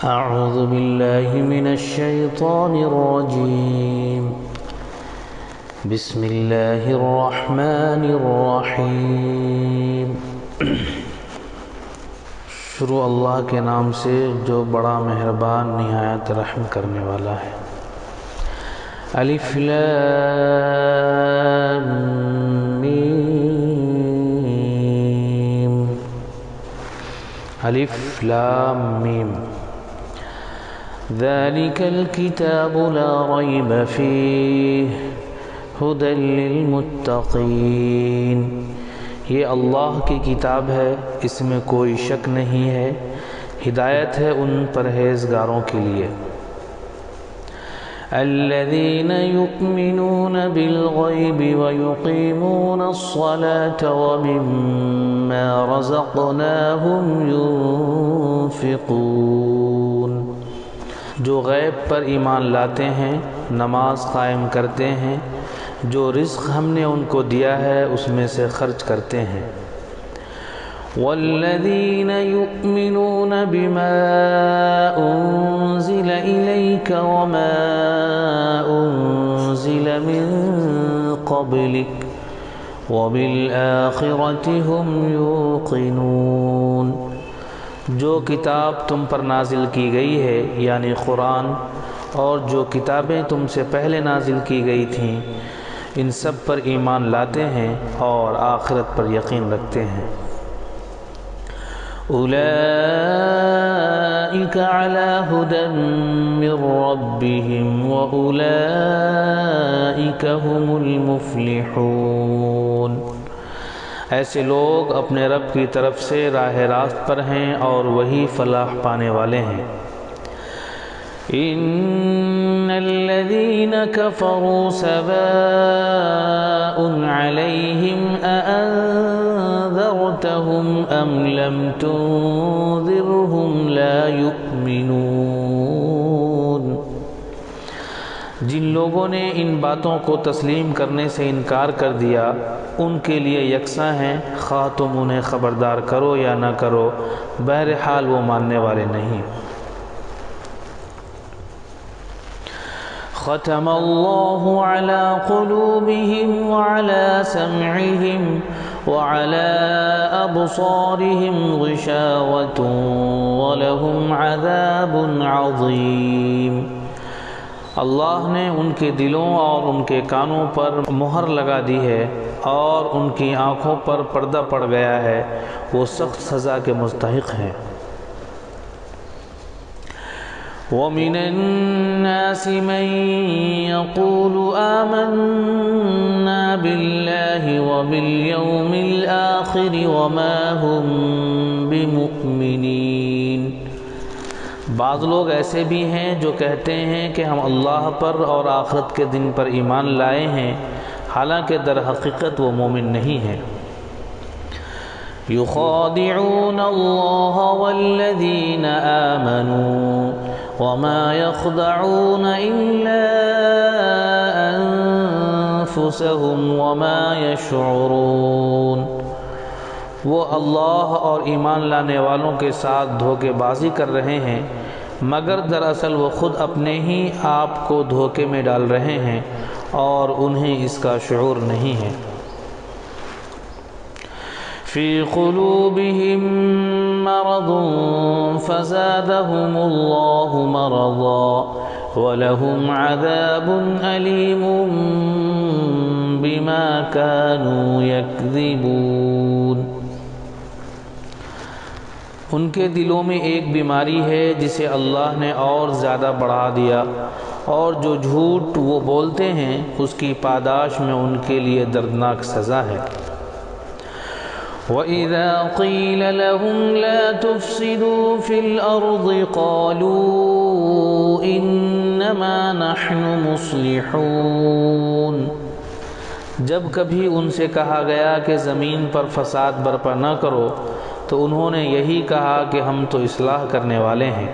أعوذ بالله من الشيطان الرجيم بسم الله الرحمن الرحيم شروع اللہ کے نام سے جو بڑا مہربان نہایت رحم کرنے والا ہے۔ الف لام میم الف لام میم ذلك الكتاب لا ريب فيه هدى للمتقين، یہ اللہ کی کتاب ہے، اس میں کوئی شک نہیں ہے، ہدایت ہے ان پرہیزگاروں کے لیے۔ الذين يؤمنون بالغيب ويقيمون الصلاة ومما رزقناهم ينفقون، جو غیب پر ایمان لاتے ہیں، نماز قائم کرتے ہیں، جو رزق ہم نے ان کو دیا ہے اس میں سے خرچ کرتے ہیں۔ والذین یؤمنون بما انزل الیک وما انزل من قبلک وبالآخرۃ هم یوقنون، جو کتاب تم پر نازل کی گئی ہے یعنی قرآن، اور جو کتابیں تم سے پہلے نازل کی گئی تھیں، ان سب پر ایمان لاتے ہیں اور آخرت پر یقین رکھتے ہیں۔ اولئک علی ھدی من ربہم واولئک ھم المفلحون، ایسے لوگ اپنے رب کی طرف سے راہ راست پر ہیں اور وہی فلاح پانے والے ہیں۔ ان الذين كفروا سواء عليهم أأنذرتهم ام لم تنذرهم لا يؤمنون، جن لوگوں نے ان باتوں کو تسلیم کرنے سے انکار کر دیا ان کے لیے یکساں ہیں، خواہ تم انہیں خبردار کرو یا نہ کرو، بہرحال وہ ماننے والے نہیں۔ ختم اللہ علی قلوبہم وعلی سمعہم وعلی ابصارہم غشاوۃ ولہم عذاب عظیم، اللہ نے ان کے دلوں اور ان کے کانوں پر مہر لگا دی ہے اور ان کی آنکھوں پر پردہ پڑ گیا ہے، وہ سخت سزا کے مستحق ہیں۔ وَمِنَ النَّاسِ مَن يَقُولُ آمَنَّا بِاللَّهِ وَبِالْيَوْمِ الْآخِرِ وَمَا هُمْ بِمُؤْمِنِينَ، بعض لوگ ایسے بھی ہیں جو کہتے ہیں کہ ہم اللہ پر اور آخرت کے دن پر ایمان لائے ہیں، حالانکہ در حقیقت وہ مومن نہیں ہیں۔ يخادعون الله والذين آمنوا وما يخدعون إلا أنفسهم وما يشعرون، وہ اللہ اور ایمان لانے والوں کے ساتھ دھوکے بازی کر رہے ہیں، مگر دراصل وہ خود اپنے ہی آپ کو دھوکے میں ڈال رہے ہیں اور انہیں اس کا شعور نہیں ہے۔ فی قلوبہم مرض فزادہم اللہ مرضا ولہم عذاب علیم بما کانوا یکذبون، ان کے دلوں میں ایک بیماری ہے جسے اللہ نے اور زیادہ بڑھا دیا، اور جو جھوٹ وہ بولتے ہیں اس کی پاداش میں ان کے لیے دردناک سزا ہے۔ وَإِذَا قِيلَ لَهُمْ لَا تُفْسِدُوا فِي الْأَرْضِ قَالُوا إِنَّمَا نَحْنُ مُصْلِحُونَ، جب کبھی ان سے کہا گیا کہ زمین پر فساد برپا نہ کرو تو انہوں نے یہی کہا کہ ہم تو اصلاح کرنے والے ہیں۔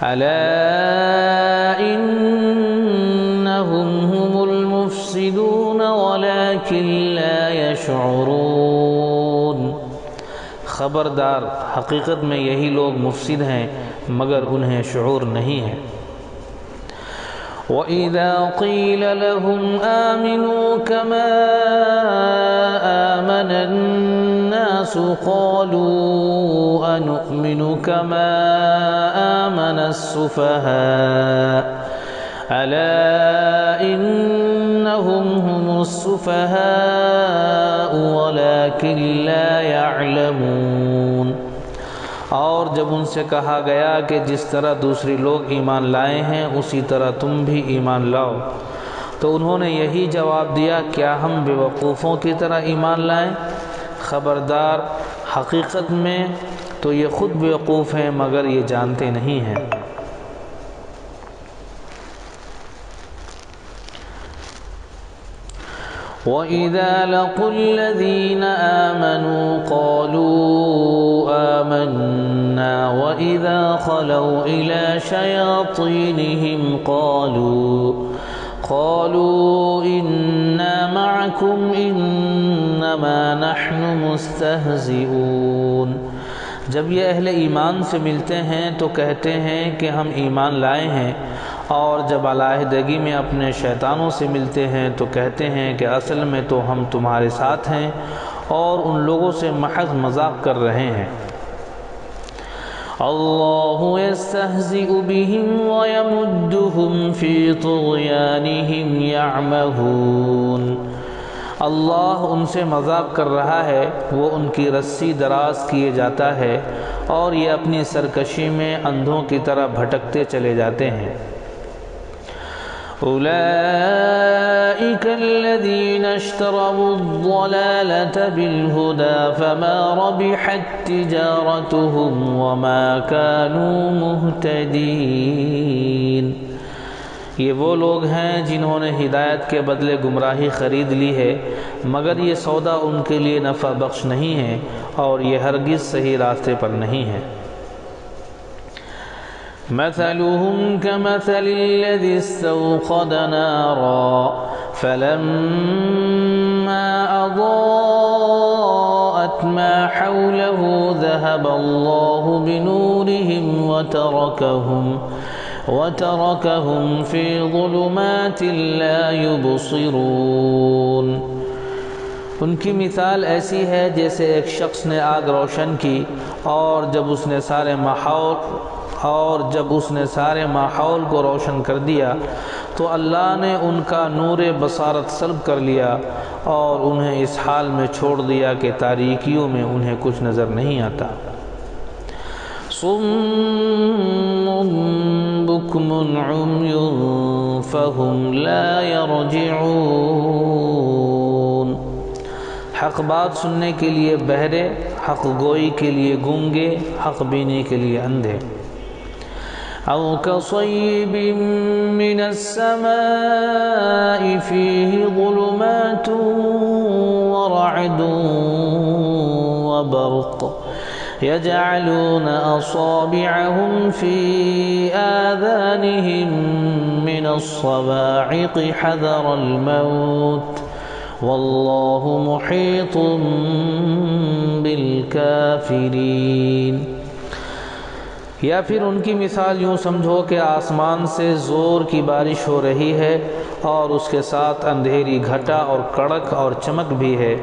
أَلَا إِنَّهُمْ هُمُ الْمُفْسِدُونَ وَلَكِنْ لَا يَشْعُرُونَ، خبردار حقیقت میں یہی لوگ مفسد ہیں مگر انہیں شعور نہیں ہے۔ وَإِذَا قِيلَ لَهُمْ آمِنُوا كَمَا آمَنَ النَّاسُ قَالُوا أَنُؤْمِنُ كَمَا آمَنَ السُّفَهَاءُ أَلَا إِنَّهُمْ هُمُ السُّفَهَاءُ وَلَكِنْ لَا يَعْلَمُونَ۔ اور جب ان سے کہا گیا کہ جس طرح دوسرے لوگ ایمان لائے ہیں اسی طرح تم بھی ایمان لاؤ، تو انہوں نے یہی جواب دیا، کیا ہم بے وقوفوں کی طرح ایمان لائیں؟ خبردار حقیقت میں تو یہ خود بے وقوف ہیں مگر یہ جانتے نہیں ہیں۔ وَإِذَا لَقُوا الَّذِينَ آمَنُوا قَالُوا آمَنَّا وَإِذَا خَلَوْا إِلَى شَيَاطِينِهِمْ قَالُوا إِنَّا مَعَكُمْ إِنَّمَا نَحْنُ مُسْتَهْزِئُونَ۔ جب یہ اہل ایمان سے ملتے ہیں تو کہتے ہیں کہ ہم ایمان لائے ہیں، اور جب علیحدگی میں اپنے شیطانوں سے ملتے ہیں تو کہتے ہیں کہ اصل میں تو ہم تمہارے ساتھ ہیں اور ان لوگوں سے محض مذاق کر رہے ہیں۔ اللہ یستہزئ بہم ویمدہم فی طغیانہم یعمہون۔ اللہ ان سے مذاق کر رہا ہے، وہ ان کی رسی دراز کیے جاتا ہے اور یہ اپنی سرکشی میں اندھوں کی طرح بھٹکتے چلے جاتے ہیں۔ أولئك الذين اشتروا الضلالة بالهدى فما ربحت تجارتهم وما كانوا مهتدين۔ یہ وہ لوگ ہیں جنہوں نے ہدایت کے بدلے گمراہی خرید لی ہے، مگر یہ سودا ان کے لیے نفع بخش نہیں ہے اور یہ ہرگز صحیح راستے پر نہیں ہے۔ مثلهم كمثل الذي استوقد نارا فلما أضاءت ما حوله ذهب الله بنورهم وتركهم في ظلمات لا يبصرون۔ ان کی مثال ایسی ہے جیسے ایک شخص نے آگ روشن کی اور جب اس نے سارے ماحول کو روشن کر دیا تو اللہ نے ان کا نور بصارت سلب کر لیا اور انہیں اس حال میں چھوڑ دیا کہ تاریکیوں میں انہیں کچھ نظر نہیں آتا۔ صم بکم عمی فہم لا یرجعون۔ حق بات سننے کے لیے بہرے، حق گوئی کے لیے گونگے، حق بینی کے لیے اندھے۔ أو كصيب من السماء فيه ظلمات ورعد وبرق يجعلون أصابعهم في آذانهم من الصواعق حذر الموت والله محيط بالكافرين۔ یا پھر ان کی مثال یوں سمجھو کہ آسمان سے زور کی بارش ہو رہی ہے اور اس کے ساتھ اندھیری گھٹا اور کڑک اور چمک بھی ہے۔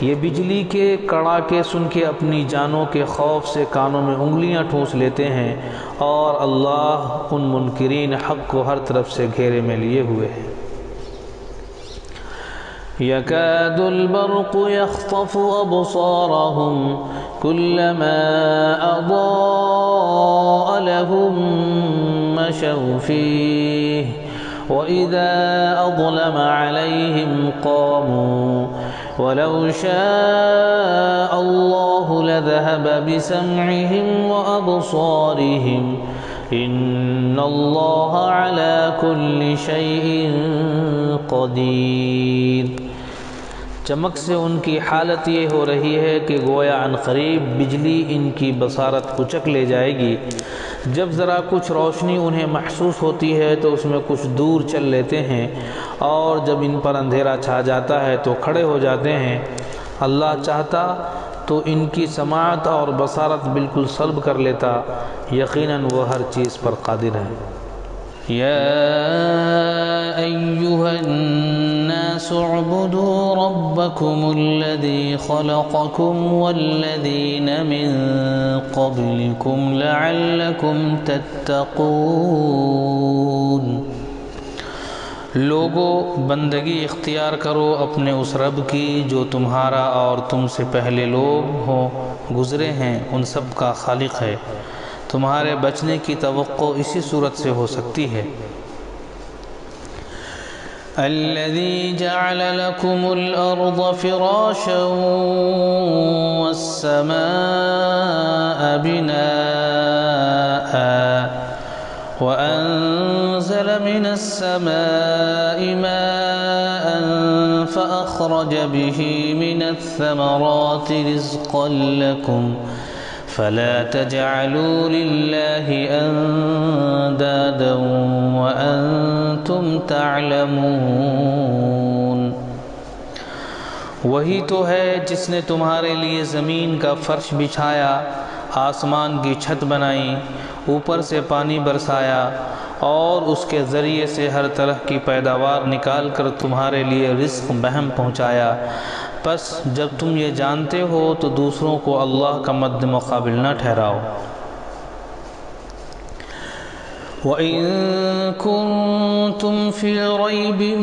یہ بجلی کے کڑاکے سن کے اپنی جانوں کے خوف سے کانوں میں انگلیاں ٹھونس لیتے ہیں، اور اللہ ان منکرین حق کو ہر طرف سے گھیرے میں لیے ہوئے ہے۔ يكاد البرق يخطف أبصارهم كلما أضاء لهم مشوا فيه وإذا أظلم عليهم قاموا ولو شاء الله لذهب بسمعهم وأبصارهم إن الله على كل شيء قدير۔ چمک سے ان کی حالت یہ ہو رہی ہے کہ گویا عنقریب بجلی ان کی بصارت کچک لے جائے گی۔ جب ذرا کچھ روشنی انہیں محسوس ہوتی ہے تو اس میں کچھ دور چل لیتے ہیں، اور جب ان پر اندھیرا چھا جاتا ہے تو کھڑے ہو جاتے ہیں۔ اللہ چاہتا تو ان کی سماعت اور بصارت بالکل سلب کر لیتا، یقیناً وہ ہر چیز پر قادر ہے۔ یا ایھا الناس اعبدوا ربکم الذی خلقکم والذین من قبلکم لعلکم تتقون۔ لوگو بندگی اختیار کرو اپنے اس رب کی جو تمہارا اور تم سے پہلے لوگ گزرے ہیں ان سب کا خالق ہے، تمہارے بچنے کی توقع اسی صورت سے ہو سکتی ہے۔ الذي جعل لكم الأرض فراشا والسماء بناء وأنزل من السماء ماء فأخرج به من الثمرات رزقا لكم فلا تجعلوا لله أندادا وأنتم تعلمون۔ وہی تو ہے جس نے تمہارے لیے زمین کا فرش بچھایا، آسمان کی چھت بنائی، اوپر سے پانی برسایا اور اس کے ذریعے سے ہر طرح کی پیداوار نکال کر تمہارے لیے رزق بہم پہنچایا۔ پس جب تم یہ جانتے ہو تو دوسروں کو اللہ کا مد مقابل نہ ٹھہراؤ۔ وَإِن كُنتُمْ فِي رَيْبٍ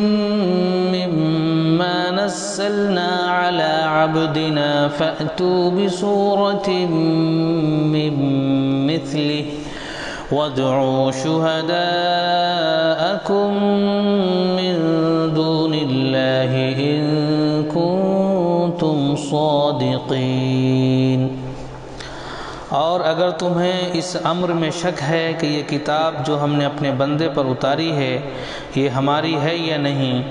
مِّمَّا نَزَّلْنَا عَلَىٰ عَبْدِنَا فَأْتُوا بِسُورَةٍ مِّن مِّثْلِهِ وَادْعُوا شُهَدَاءَكُم مِّن دُونِ اللَّهِ إِن كُنتُمْ صَادِقِينَ۔ اور اگر تمہیں اس امر میں شک ہے کہ یہ کتاب جو ہم نے اپنے بندے پر اتاری ہے یہ ہماری ہے یا نہیں،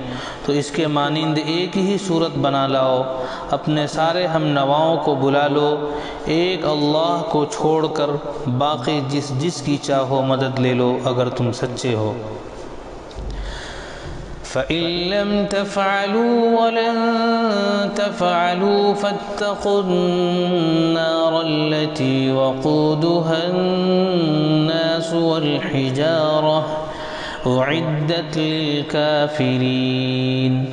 تو اس کے مانند ایک ہی صورت بنا لاؤ، اپنے سارے ہم نواؤں کو بلا لو، ایک اللہ کو چھوڑ کر باقی جس کی چاہو مدد لے لو اگر تم سچے ہو۔ فَإِن لَّمْ تَفْعَلُوا وَلَن تَفْعَلُوا فَاتَّقُوا النَّارَ الَّتِي وَقُودُهَا النَّاسُ وَالْحِجَارَةُ أُعِدَّتْ لِلْكَافِرِينَ۔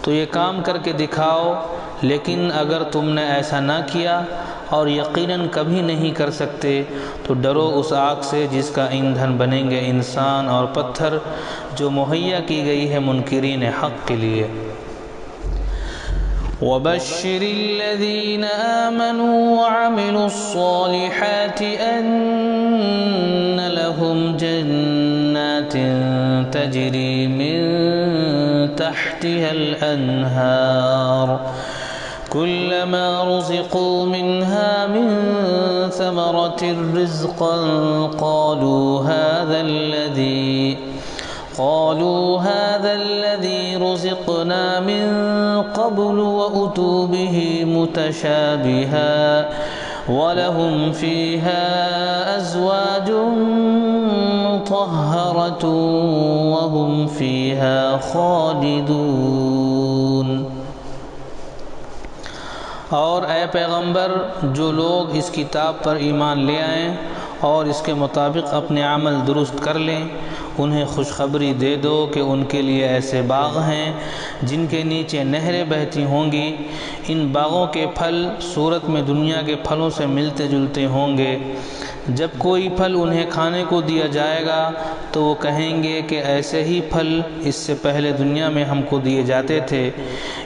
تو یہ کام کر کے دکھاؤ، لیکن اگر تم نے ایسا نہ کیا اور یقیناً کبھی نہیں کر سکتے تو ڈرو اس آگ سے جس کا ایندھن بنیں گے انسان اور پتھر، جو مہیا کی گئی ہے منکرین حق کے لیے۔ وَبَشِّرِ الَّذِينَ آمَنُوا وَعَمِلُوا الصَّالِحَاتِ أَنَّ لَهُمْ جَنَّاتٍ تَجْرِي مِن تَحْتِهَا الْأَنْهَارُ كُلَّمَا رُزِقُوا مِنْهَا مِن ثَمَرَةٍ رِّزْقًا قَالُوا هَٰذَا الَّذِي رُزِقْنَا مِن قَبْلُ وَأُتُوا بِهِ مُتَشَابِهًا وَلَهُمْ فِيهَا أَزْوَاجٌ مُّطَهَّرَةٌ وَهُمْ فِيهَا خَالِدُونَ۔ اور اے پیغمبر، جو لوگ اس کتاب پر ایمان لے آئیں اور اس کے مطابق اپنے عمل درست کر لیں، انہیں خوشخبری دے دو کہ ان کے لیے ایسے باغ ہیں جن کے نیچے نہریں بہتی ہوں گی۔ ان باغوں کے پھل صورت میں دنیا کے پھلوں سے ملتے جلتے ہوں گے۔ جب کوئی پھل انہیں کھانے کو دیا جائے گا تو وہ کہیں گے کہ ایسے ہی پھل اس سے پہلے دنیا میں ہم کو دیے جاتے تھے۔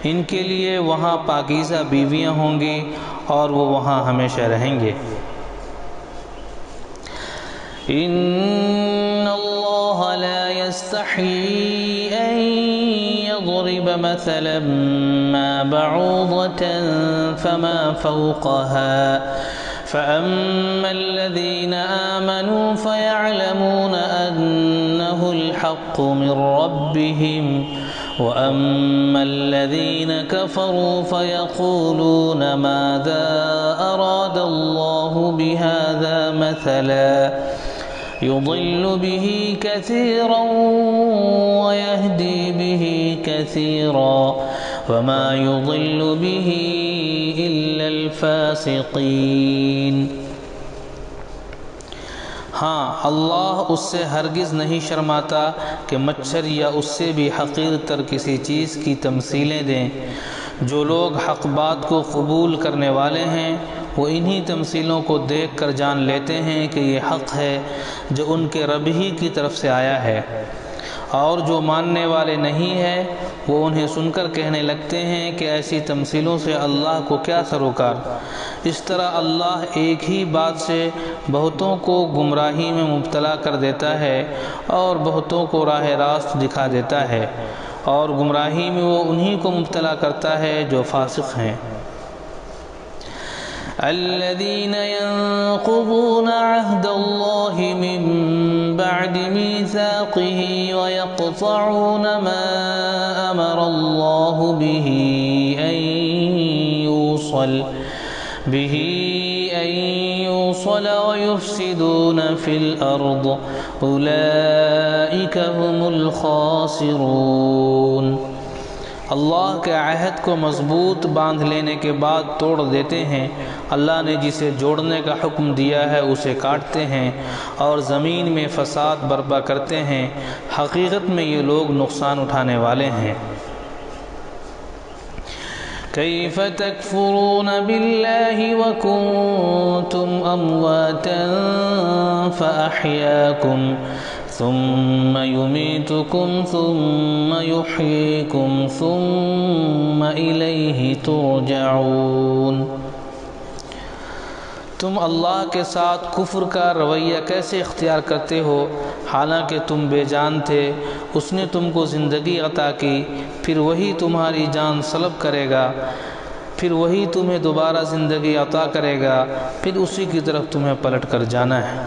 ان کے لیے وہاں پاکیزہ بیویاں ہوں گی اور وہ وہاں ہمیشہ رہیں گے۔ ان اللہ لا يستحيي ان يضرب مثلا ما بعوضة فما فوقها فأما الذين آمنوا فيعلمون أنه الحق من ربهم وأما الذين كفروا فيقولون ماذا أراد الله بهذا مثلا يضل به كثيرا ويهدي به كثيرا وما يضل به إلا الفاسقين۔ ہاں، اللہ اس سے ہرگز نہیں شرماتا کہ مچھر یا اس سے بھی حقیر تر کسی چیز کی تمثیلیں دیں۔ جو لوگ حق بات کو قبول کرنے والے ہیں وہ انہی تمثیلوں کو دیکھ کر جان لیتے ہیں کہ یہ حق ہے جو ان کے رب ہی کی طرف سے آیا ہے، اور جو ماننے والے نہیں ہیں وہ انہیں سن کر کہنے لگتے ہیں کہ ایسی تمثیلوں سے اللہ کو کیا سروکار۔ اس طرح اللہ ایک ہی بات سے بہتوں کو گمراہی میں مبتلا کر دیتا ہے اور بہتوں کو راہ راست دکھا دیتا ہے، اور گمراہی میں وہ انہی کو مبتلا کرتا ہے جو فاسق ہیں۔ الذين ينقضون عهد الله من بعد ميثاقه ويقطعون ما أمر الله به أن يوصل ويفسدون في الأرض أولئك هم الخاسرون۔ اللہ کے عہد کو مضبوط باندھ لینے کے بعد توڑ دیتے ہیں، اللہ نے جسے جوڑنے کا حکم دیا ہے اسے کاٹتے ہیں اور زمین میں فساد برپا کرتے ہیں، حقیقت میں یہ لوگ نقصان اٹھانے والے ہیں۔ كيف تكفرون بالله وكنتم أمواتا فأحياكم ثم يميتكم ثم يحييكم ثم إليه ترجعون۔ تم اللہ کے ساتھ کفر کا رویہ کیسے اختیار کرتے ہو حالانکہ تم بے جان تھے؟ اس نے تم کو زندگی عطا کی، پھر وہی تمہاری جان سلب کرے گا، پھر وہی تمہیں دوبارہ زندگی عطا کرے گا، پھر اسی کی طرف تمہیں پلٹ کر جانا ہے۔